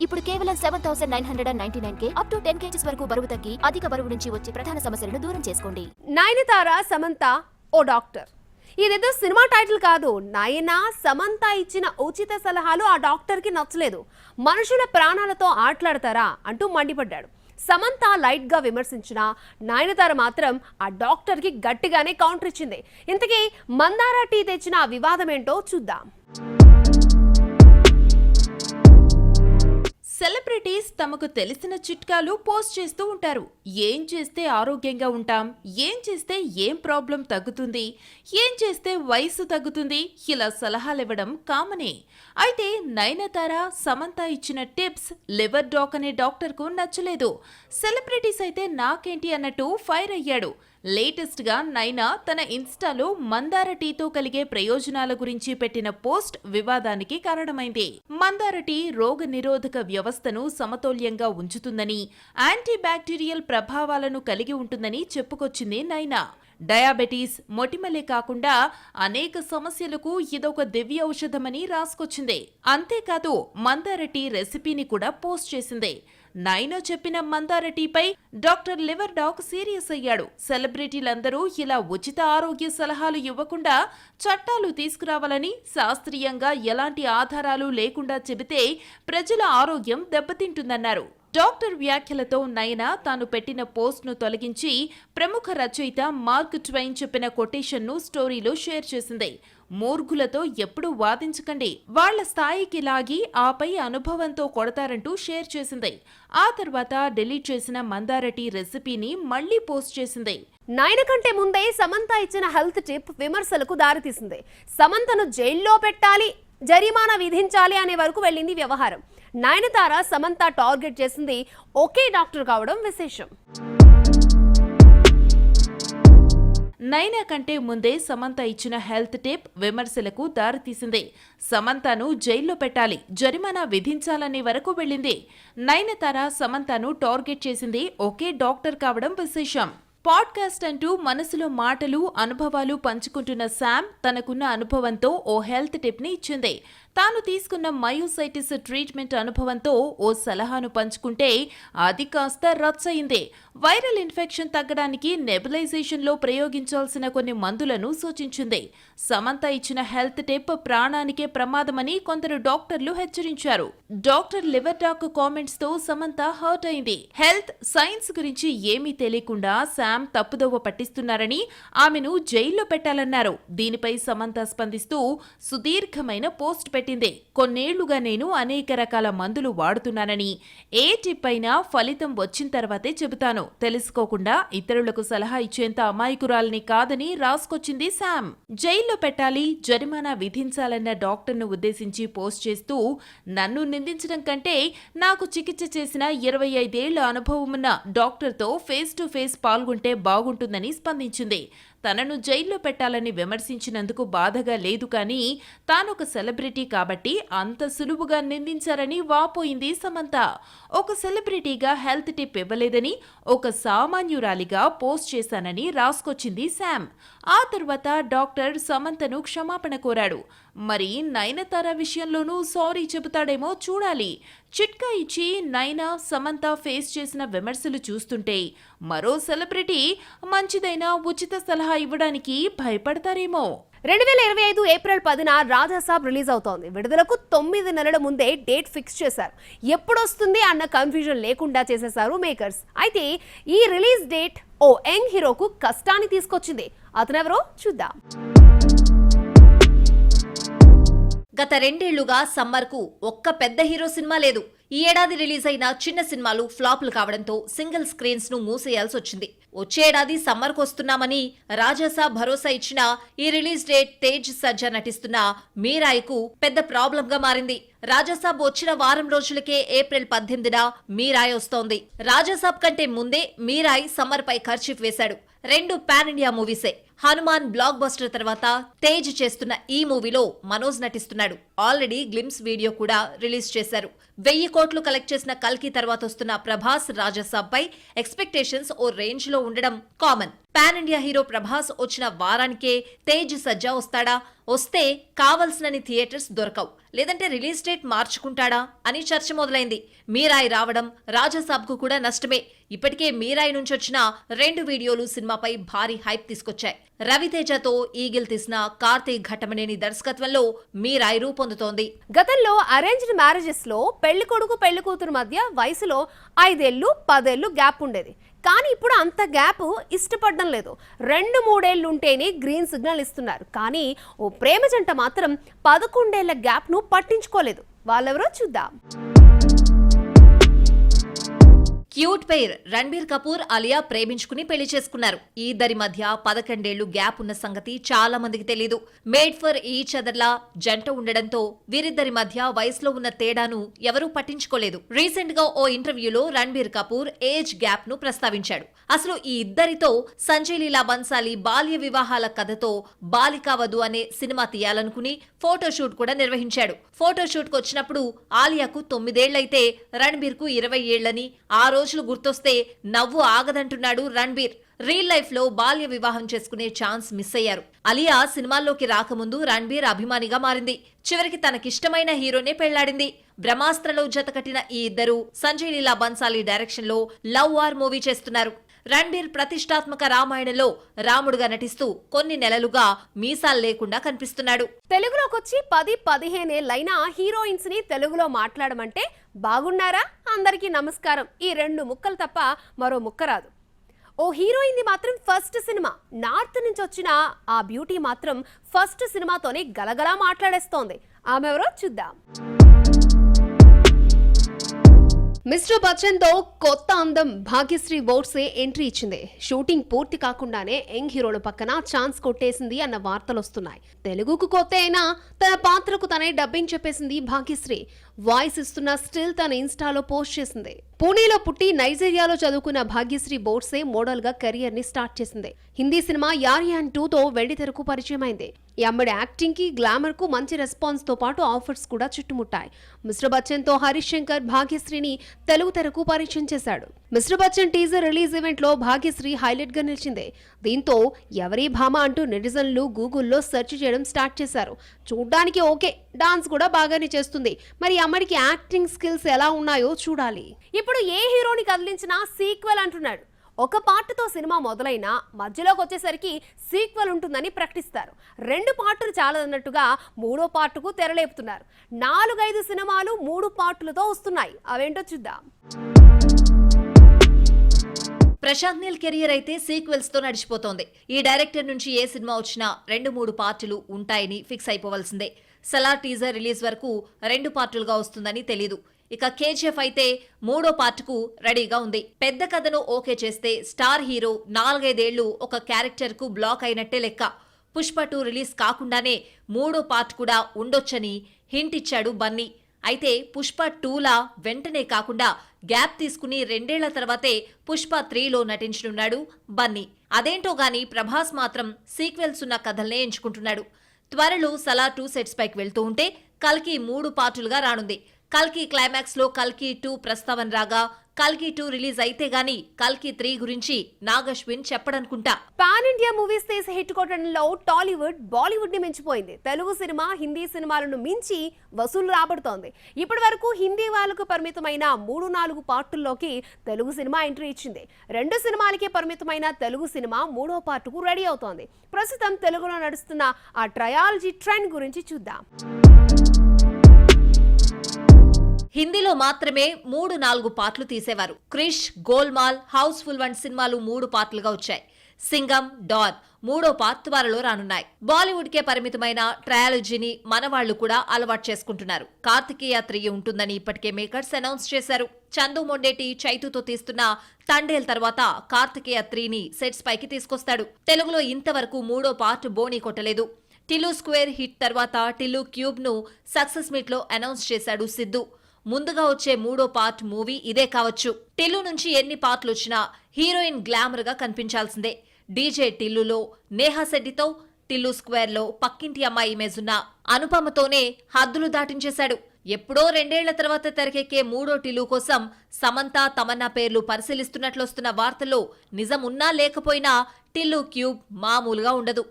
ఇప్పుడు కేవలం 7,999 up to 10 kgs వరకు బరువు తగ్గి అధిక బరువు నుంచి వచ్చే ప్రధాన సమస్యలను దూరం చేసుకోండి. నయనతార సమంత ఓ డాక్టర్. ఇదేదో సినిమా టైటిల్ కాదు. నయన సమంత ఇచ్చిన ఉచిత సలహాలు ఆ డాక్టర్ కి నచ్చలేదు. మనుషుల ప్రాణాలతో ఆటలాడతారా అంటూ మండిపడ్డాడు. సమంత లైట్ గా విమర్శించిన నయనతార మాత్రం ఆ డాక్టర్ కి గట్టిగానే కౌంటర్ ఇచ్చింది. ఇంతకీ మందార టీ తెచ్చిన ఆ వివాదం ఏంటో చూద్దాం. సెలబ్రిటీస్ తమకు తెలిసిన చిట్కాలు పోస్ట్ చేస్తూ ఉంటారు. ఏం చేస్తే ఆరోగ్యంగా ఉంటాం, ఏం చేస్తే ఏం ప్రాబ్లం తగ్గుతుంది, ఏం చేస్తే వయసు తగ్గుతుంది, ఇలా సలహాలివ్వడం కామనే. అయితే నయనతార సమంత ఇచ్చిన టిప్స్ లివర్ డాక్ అనే డాక్టర్కు నచ్చలేదు. సెలబ్రిటీస్ అయితే నాకేంటి అన్నట్టు ఫైర్ అయ్యాడు. లేటెస్ట్ గా నైనా తన ఇన్స్టాలో మందార టీతో కలిగే ప్రయోజనాల గురించి పెట్టిన పోస్ట్ వివాదానికి కారణమైంది. మందార టీ రోగ నిరోధక వ్యవస్థను సమతౌల్యంగా ఉంచుతుందని, యాంటీ బ్యాక్టీరియల్ ప్రభావాలను కలిగి ఉంటుందని చెప్పుకొచ్చింది నైనా. డయాబెటీస్, మొటిమలే కాకుండా అనేక సమస్యలకు ఇదొక దివ్య ఔషధమని రాసుకొచ్చింది. అంతేకాదు మందార టీ రెసిపీని కూడా పోస్ట్ చేసింది. నైనా చెప్పిన మందార టీపై డాక్టర్ లివర్ డాక్ సీరియస్ అయ్యాడు. సెలబ్రిటీలందరూ ఇలా ఉచిత ఆరోగ్య సలహాలు ఇవ్వకుండా చట్టాలు తీసుకురావాలని, శాస్త్రీయంగా ఎలాంటి ఆధారాలు లేకుండా చెబితే ప్రజల ఆరోగ్యం దెబ్బతింటుందన్నారు. డాక్టర్ వ్యాఖ్యలతో నయనా తాను పెట్టిన పోస్ట్ను తొలగించి ప్రముఖ రచయిత మార్క్ ట్వైన్ చెప్పిన కొటేషన్ను స్టోరీలో షేర్ చేసింది. మూర్ఖులతో ఎప్పుడూ వాదించకండి, వాళ్ల స్థాయికి లాగి ఆపై అనుభవంతో కొడతారంటూ షేర్ చేసింది. ఆ తర్వాత డిలీట్ చేసిన మందార టీ రెసిపీని మళ్లీ పోస్ట్ చేసింది. నయన కంటే ముందే సమంత ఇచ్చిన హెల్త్ టిప్ విమర్శలకు దారితీసింది. సమంతను జైల్లో పెట్టాలి, జరిమానా విధించాలి అనే వరకు వెళ్ళింది వ్యవహారం. నయనతార సమంత టార్గెట్ చేసింది ఒకే డాక్టర్ కావడం విశేషం. నైనా కంటే ముందే సమంత ఇచ్చిన హెల్త్ టిప్ విమర్శలకు దారితీసింది. సమంతను జైల్లో పెట్టాలి, జరిమానా విధించాలనే వరకు వెళ్ళింది. నయనతార సమంతను టార్గెట్ చేసింది ఒకే డాక్టర్ కావడం విశేషం. పాడ్కాస్ట్ అంటూ మనసులో మాటలు, అనుభవాలు పంచుకుంటున్న శామ్ తనకున్న అనుభవంతో ఓ హెల్త్ టిప్ ని ఇచ్చింది. తాను తీసుకున్న మయోసైటిస్ ట్రీట్మెంట్ అనుభవంతో ఓ సలహాను పంచుకుంటే అది కాస్త రచ్చయింది. వైరల్ ఇన్ఫెక్షన్ తగ్గడానికి నెబులైజేషన్లో ప్రయోగించాల్సిన కొన్ని మందులను సూచించింది. సమంత ఇచ్చిన హెల్త్ టిప్ ప్రాణానికే ప్రమాదమని కొందరు డాక్టర్లు హెచ్చరించారు. డాక్టర్ లివర్ డాక్ కామెంట్స్ తో సమంత హర్ట్ అయింది. హెల్త్ సైన్స్ గురించి ఏమీ తెలియకుండా శామ్ తప్పుదోవ పట్టిస్తున్నారని, ఆమెను జైల్లో పెట్టాలన్నారు. దీనిపై సమంత స్పందిస్తూ సుదీర్ఘమైన పోస్ట్ పెట్టింది. కొన్నేళ్లుగా నేను అనేక రకాల మందులు వాడుతున్నానని, ఏ టిప్ అయినా ఫలితం వచ్చిన తర్వాతే చెబుతాను, తెలుసుకోకుండా ఇతరులకు సలహా ఇచ్చేంత అమాయకురాల్ని కాదని రాసుకొచ్చింది శామ్. జైల్లో పెట్టాలి, జరిమానా విధించాలన్న డాక్టర్ను ఉద్దేశించి పోస్ట్ చేస్తూ నన్ను నిందించడం కంటే నాకు చికిత్స చేసిన 25 ఏళ్ల అనుభవమున్న డాక్టర్తో ఫేస్ టు ఫేస్ పాల్గొంటే బాగుంటుందని స్పందించింది. తనను జైల్లో పెట్టాలని విమర్శించినందుకు బాధగా లేదు, కానీ తానొక సెలబ్రిటీ కాబట్టి అంత సులువుగా నిందించారని వాపోయింది సమంత. ఒక సెలబ్రిటీగా హెల్త్ టిప్ ఇవ్వలేదని, ఒక సామాన్యురాలిగా పోస్ట్ చేశానని రాసుకొచ్చింది శామ్. ఆ తర్వాత డాక్టర్ సమంతను క్షమాపణ కోరాడు. మరి నయనతార విషయంలోనూ సారీ చెబుతాడేమో చూడాలి. చిట్కా ఇచ్చి నైనా సమంత ఫేస్ చేసిన విమర్శలు చూస్తుంటే మరో సెలబ్రిటీ మంచిదైన ఉచిత సలహా ఇవ్వడానికి భయపడతారేమో. 2025 ఏప్రిల్ 10న రాజాసాబ్ రిలీజ్ అవుతోంది. విడుదలకు 9 నెలల ముందే డేట్ ఫిక్స్ చేశారు. ఎప్పుడొస్తుంది అన్న కన్ఫ్యూజన్ లేకుండా చేసేశారు మేకర్స్. అయితే ఈ రిలీజ్ డేట్ ఓ యంగ్ హీరోకు కష్టాన్ని తీసుకొచ్చింది. అతనెవరో చూద్దాం. గత 2 ఏళ్లుగా సమ్మర్కు ఒక్క పెద్ద హీరో సినిమా లేదు. ఈ ఏడాది రిలీజ్ అయిన చిన్న సినిమాలు ఫ్లాపులు కావడంతో సింగిల్ స్క్రీన్స్ ను మూసేయాల్సి వచ్చింది. వచ్చే ఏడాది సమ్మర్కు వస్తున్నామని రాజాసాబ్ భరోసా ఇచ్చిన ఈ రిలీజ్ డేట్ తేజ్ సజ్జా నటిస్తున్న మీరాయ్కు పెద్ద ప్రాబ్లం గా మారింది. రాజాసాబ్ వచ్చిన వారం రోజులకే ఏప్రిల్ 18న మీరాయ్ వస్తోంది. రాజాసాబ్ కంటే ముందే మీరాయ్ సమ్మర్ పై ఖర్చీఫ్ వేశాడు. 2 పాన్ ఇండియా మూవీసే. హనుమాన్ బ్లాక్ బస్టర్ తర్వాత తేజ్ చేస్తున్న ఈ మూవీలో మనోజ్ నటిస్తున్నాడు. ఆల్రెడీ గ్లిమ్స్ వీడియో కూడా రిలీజ్ చేశారు. 1000 కోట్లు కలెక్ట్ చేసిన కల్కి తర్వాత వస్తున్న ప్రభాస్ రాజసాబ్ పై ఎక్స్పెక్టేషన్స్ ఓ రేంజ్ లో ఉండడం common. Pan India hero Prabhas వచ్చిన వారానికే తేజ్ సజ్జా వస్తాడా? వస్తే కావలసినన్ని థియేటర్స్ దొరకవు, లేదంటే రిలీజ్ డేట్ మార్చుకుంటాడా అని చర్చ మొదలైంది. మీరాయి రావడం రాజసాబ్కు కూడా నష్టమే. ఇప్పటికే మీరాయి నుంచి వచ్చిన 2 వీడియోలు సినిమాపై భారీ హైప్ తీసుకొచ్చాయి. రవితేజతో ఈగిల్ తీసిన కార్తీక్ ఘట్టమనేని దర్శకత్వంలో మీరాయి రూపొందుతోంది. గతంలో అరేంజ్డ్ మ్యారేజెస్ లో పెళ్లి కొడుకు పెళ్లి కూతురు మధ్య వయసులో 5 ఏళ్లు 10 ఏళ్లు గ్యాప్ ఉండేది. కానీ ఇప్పుడు అంత గ్యాప్ ఇష్టపడడం లేదు. 2-3 ఏళ్లు ఉంటేనే గ్రీన్ సిగ్నల్ ఇస్తున్నారు. కానీ ఓ ప్రేమ జంట మాత్రం 11 ఏళ్ల గ్యాప్ ను పట్టించుకోలేదు. వాళ్ళెవరో చూద్దాం. క్యూట్ పెయిర్ రణ్బీర్ కపూర్ అలియా ప్రేమించుకుని పెళ్లి చేసుకున్నారు. ఈ ఇద్దరి మధ్య 11 ఏళ్లు గ్యాప్ ఉన్న సంగతి చాలా మందికి తెలీదు. మేడ్ ఫర్ ఈచ్ అదర్లా జంట ఉండడంతో వీరిద్దరి మధ్య వయసులో ఉన్న తేడాను ఎవరూ పట్టించుకోలేదు. రీసెంట్ గా ఓ ఇంటర్వ్యూలో రణ్బీర్ కపూర్ ఏజ్ గ్యాప్ ను ప్రస్తావించాడు. అసలు ఈ ఇద్దరితో సంజయ్ లీలా బన్సాలి బాల్య వివాహాల కథతో బాలికా వధు అనే సినిమా తీయాలనుకుని ఫోటోషూట్ కూడా నిర్వహించాడు. ఫోటోషూట్ కు వచ్చినప్పుడు ఆలియాకు 9 ఏళ్లైతే రణ్బీర్ కు 20 ఏళ్లని, ఆ రోజులు గుర్తొస్తే నవ్వు ఆగదంటున్నాడు రణ్బీర్. రియల్ లైఫ్ లో బాల్య వివాహం చేసుకునే ఛాన్స్ మిస్ అయ్యారు. అలియా సినిమాల్లోకి రాకముందు రణ్బీర్ అభిమానిగా మారింది. చివరికి తనకిష్టమైన హీరోనే పెళ్లాడింది. బ్రహ్మాస్త్రలో జతకట్టిన ఈ ఇద్దరు సంజయ్ లీలా బన్సాలి డైరెక్షన్ లో లవ్ వార్ మూవీ చేస్తున్నారు. రణ్బీర్ ప్రతిష్టాత్మక రామాయణంలో రాముడుగా నటిస్తూ కొన్ని నెలలుగా మీసాలు లేకుండా కనిపిస్తున్నాడు. తెలుగులోకొచ్చి 10-15 ఏళ్లైనా హీరోయిన్స్ ని తెలుగులో మాట్లాడమంటే బాగున్నారా? అందరికీ నమస్కారం, ఈ 2 ముక్కలు తప్ప మరో ముక్క రాదు. ఓ హీరోయిన్ ది మాత్రం ఫస్ట్ సినిమా. నార్త్ నుంచి వచ్చిన ఆ బ్యూటీ మాత్రం ఫస్ట్ సినిమాతోనే గలగలా మాట్లాడేస్తోంది. ఆమె ఎవరో చూద్దాం. మిస్టర్ బచ్చన్ తో కొత్త అందం భాగ్యశ్రీ బోర్సే ఎంట్రీ ఇచ్చింది. షూటింగ్ పూర్తి కాకుండానే యంగ్ హీరోల పక్కన ఛాన్స్ కొట్టేసింది అన్న వార్తలు వస్తున్నాయి. తెలుగుకు కొత్త అయినా తన పాత్రకు తనే డబ్బింగ్ చెప్పేసింది భాగ్యశ్రీ. వాయిస్ ఇస్తున్న స్టిల్ తన ఇన్స్టాలో పోస్ట్ చేసింది. పూణేలో పుట్టి నైజీరియాలో చదువుకున్న భాగ్యశ్రీ బోర్సే మోడల్ గా కెరియర్ ని స్టార్ట్ చేసింది. హిందీ సినిమా యారియాన్ 2తో వెండితెరకు పరిచయం అయింది. ఈ అమ్మడి యాక్టింగ్ కి గ్లామర్ కు మంచి రెస్పాన్స్ తో పాటు ఆఫర్స్ కూడా చుట్టుముట్టాయి. మిస్టర్ బచ్చన్ తో హరీష్ శంకర్ భాగ్యశ్రీని తెలుగు తెరకు పరిచయం చేశాడు. Mister Bachchan teaser release event లో భాగ్యశ్రీ హైలైట్ గా నిలిచింది. దీంతో ఎవరీ భామ అంటూ నెటిజన్లు గూగుల్లో సెర్చ్ చేయడం స్టార్ట్ చేశారు. చూడ్డానికి ఓకే, డాన్స్ కూడా బాగానే చేస్తుంది. మరి అమ్మడికి యాక్టింగ్ స్కిల్స్ ఎలా ఉన్నాయో చూడాలి. ఇప్పుడు ఏ హీరోని కదిలించినా సీక్వెల్ అంటున్నాడు. ఒక పార్ట్తో సినిమా మొదలైనా మధ్యలోకి వచ్చేసరికి సీక్వెల్ ఉంటుందని ప్రకటిస్తారు. 2 పార్టులు చాలదన్నట్టుగా 3వ పార్టుకు తెరలేపుతున్నారు. 4-5 సినిమాలు 3 పార్టులతో వస్తున్నాయి. అవేంటో చూద్దాం. ప్రశాంత్ నీల్ కెరియర్ అయితే సీక్వెల్స్ తో నడిచిపోతోంది. ఈ డైరెక్టర్ నుంచి ఏ సినిమా వచ్చినా 2-3 పార్టులు ఉంటాయని ఫిక్స్ అయిపోవాల్సిందే. సలార్ టీజర్ రిలీజ్ వరకు 2 పార్టులుగా వస్తుందని తెలీదు. ఇక కేజీఎఫ్ అయితే 3వ పార్టుకు రెడీగా ఉంది. పెద్ద కథను ఓకే చేస్తే స్టార్ హీరో 4-5 ఏళ్లు ఒక క్యారెక్టర్ కు బ్లాక్ అయినట్టే లెక్క. పుష్ప 2 రిలీజ్ కాకుండానే 3వ పార్ట్ కూడా ఉండొచ్చని హింట్ ఇచ్చాడు బన్నీ. అయితే పుష్ప 2లా వెంటనే కాకుండా గ్యాప్ తీసుకుని 2 ఏళ్ల తర్వాతే పుష్ప 3లో నటించనున్నాడు బన్నీ. అదేంటో గాని ప్రభాస్ మాత్రం సీక్వెల్స్ ఉన్న కథల్నే ఎంచుకుంటున్నాడు. త్వరలో సలార్ 2 సెట్స్ పైకి వెళ్తూ ఉంటే కల్కి 3 పార్టులుగా రానుంది. కల్కి క్లైమాక్స్ లో కల్కి 2 ప్రస్తావన రాగా కల్కి 2 రిలీజ్ అయితే గానీ కల్కి 3 గురించి నాగశ్విన్ చెప్పడనుకుంటా. పాన్ ఇండియా మూవీస్ తీసి హిట్ కొట్టడంలో టాలీవుడ్ బాలీవుడ్ ని మించిపోయింది. తెలుగు సినిమా హిందీ సినిమాలను మించి వసూలు రాబడుతోంది. ఇప్పటి వరకు హిందీ వాళ్లకు పరిమితమైన 3-4 పార్టుల్లోకి తెలుగు సినిమా ఎంట్రీ ఇచ్చింది. 2 సినిమాలకే పరిమితమైన తెలుగు సినిమా 3వ పార్టుకు రెడీ అవుతోంది. ప్రస్తుతం తెలుగులో నడుస్తున్న ఆ ట్రయాలజీ ట్రెండ్ గురించి చూద్దాం. హిందీలో మాత్రమే 3-4 పార్ట్లు తీసేవారు. క్రిష్, గోల్మాల్, హౌస్ఫుల్ వంటి సినిమాలు 3 పార్ట్లుగా వచ్చాయి. సింగం, డాన్ 3వ పార్ట్ త్వరలో రానున్నాయి. బాలీవుడ్ కే పరిమితమైన ట్రయాలజీని మనవాళ్లు కూడా అలవాటు చేసుకుంటున్నారు. కార్తికేయ 3 ఉంటుందని ఇప్పటికే మేకర్స్ అనౌన్స్ చేశారు. చందు మొండేటి చైతుతో తీస్తున్న తండేల్ తర్వాత కార్తికేయ 3ని సెట్స్ పైకి తీసుకొస్తాడు. తెలుగులో ఇంతవరకు 3వ పార్ట్ బోణీ కొట్టలేదు. టిల్లు స్క్వేర్ హిట్ తర్వాత టిల్లు క్యూబ్ ను సక్సెస్ మీట్ లో అనౌన్స్ చేశాడు సిద్ధు. ముందుగా వచ్చే 3వ పార్ట్ మూవీ ఇదే కావచ్చు. టిల్లు నుంచి ఎన్ని పార్ట్లు వచ్చినా హీరోయిన్ గ్లామర్ గా కనిపించాల్సిందే. డీజే టిల్లులో నేహా శెట్టితో, టిల్లు స్క్వేర్ లో పక్కింటి అమ్మాయి ఇమేజ్ ఉన్న అనుపమతోనే హద్దులు దాటించేశాడు. ఎప్పుడో 2 ఏళ్ల తర్వాత తెరకెక్కే మూడో టిల్లు కోసం సమంత తమన్నా పేర్లు పరిశీలిస్తున్నట్లొస్తున్న వార్తల్లో నిజం ఉన్నా లేకపోయినా టిల్లు క్యూబ్ మామూలుగా ఉండదు.